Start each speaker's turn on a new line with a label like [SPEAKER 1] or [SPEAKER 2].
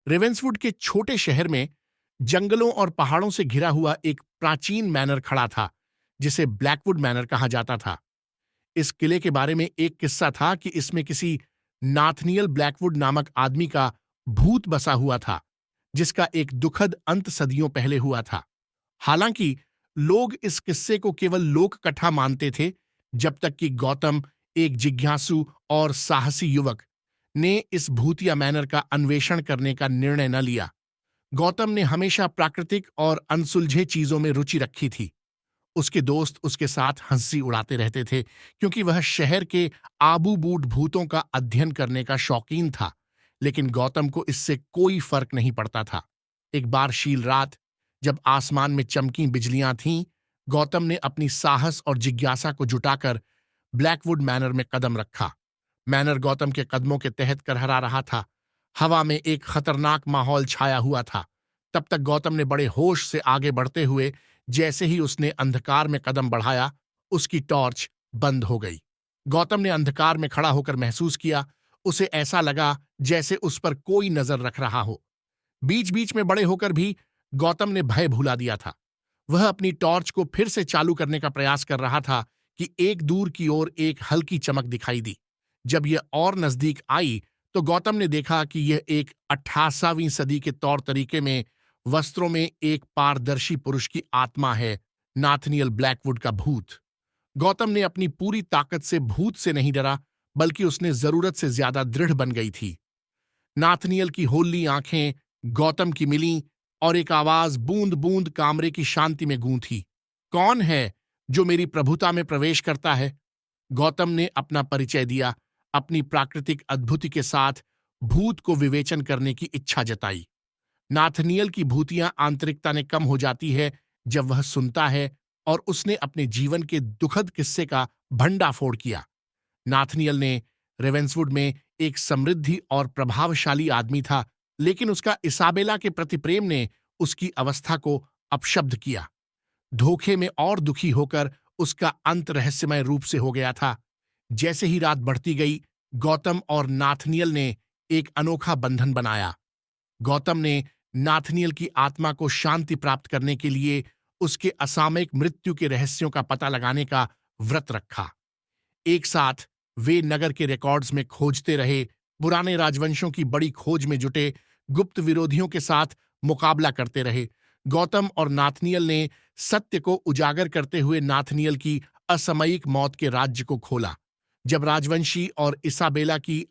[SPEAKER 1] रेवेंसवुड के छोटे शहर में जंगलों और पहाड़ों से घिरा हुआ एक प्राचीन मैनर खड़ा था, जिसे ब्लैकवुड मैनर कहा जाता था। इस किले के बारे में एक किस्सा था कि इसमें किसी नाथनियल ब्लैकवुड नामक आदमी का भूत बसा हुआ था, जिसका एक दुखद अंत सदियों पहले हुआ था। हालांकि लोग इस किस्से को केवल लोक कथा मानते थे, जब तक कि गौतम, एक जिज्ञासु और साहसी युवक, ने इस भूतिया मैनर का अन्वेषण करने का निर्णय न लिया। गौतम ने हमेशा प्राकृतिक और अनसुलझे चीजों में रुचि रखी थी। उसके दोस्त उसके साथ हंसी उड़ाते रहते थे, क्योंकि वह शहर के आबू बूट भूतों का अध्ययन करने का शौकीन था। लेकिन गौतम को इससे कोई फर्क नहीं पड़ता था। एक बारशील रात, जब आसमान में चमकी बिजलियां थीं, गौतम ने अपनी साहस और जिज्ञासा को जुटाकर ब्लैकवुड मैनर में कदम रखा। मैनर गौतम के कदमों के तहत करहरा रहा था। हवा में एक खतरनाक माहौल छाया हुआ था। तब तक गौतम ने बड़े होश से आगे बढ़ते हुए, जैसे ही उसने अंधकार में कदम बढ़ाया, उसकी टॉर्च बंद हो गई। गौतम ने अंधकार में खड़ा होकर महसूस किया। उसे ऐसा लगा जैसे उस पर कोई नजर रख रहा हो। बीच बीच में बड़े होकर भी गौतम ने भय भुला दिया था। वह अपनी टॉर्च को फिर से चालू करने का प्रयास कर रहा था कि एक दूर की ओर एक हल्की चमक दिखाई दी। जब यह और नजदीक आई, तो गौतम ने देखा कि यह एक 18वीं सदी के तौर तरीके में वस्त्रों में एक पारदर्शी पुरुष की आत्मा है, नाथनियल ब्लैकवुड का भूत। गौतम ने अपनी पूरी ताकत से भूत से नहीं डरा, बल्कि उसने जरूरत से ज्यादा दृढ़ बन गई थी। नाथनियल की होली आंखें गौतम की मिलीं और एक आवाज बूंद बूंद कामरे की शांति में गूंथी। कौन है जो मेरी प्रभुता में प्रवेश करता है? गौतम ने अपना परिचय दिया, अपनी प्राकृतिक अद्भुति के साथ भूत को विवेचन करने की इच्छा जताई। नाथनियल की भूतियां आंतरिकता ने कम हो जाती है जब वह सुनता है, और उसने अपने जीवन के दुखद किस्से का भंडाफोड़ किया। नाथनियल ने रेवेंसवुड में एक समृद्धि और प्रभावशाली आदमी था, लेकिन उसका इसाबेला के प्रति प्रेम ने उसकी अवस्था को अपशब्द किया। धोखे में और दुखी होकर उसका अंत रहस्यमय रूप से हो गया था। जैसे ही रात बढ़ती गई, गौतम और नाथनियल ने एक अनोखा बंधन बनाया। गौतम ने नाथनियल की आत्मा को शांति प्राप्त करने के लिए उसके असामयिक मृत्यु के रहस्यों का पता लगाने का व्रत रखा। एक साथ वे नगर के रिकॉर्ड्स में खोजते रहे, पुराने राजवंशों की बड़ी खोज में जुटे, गुप्त विरोधियों के साथ मुकाबला करते रहे। गौतम और नाथनियल ने सत्य को उजागर करते हुए नाथनियल की असामयिक मौत के राज्य को खोला। जब राजवंशी और इसाबेला की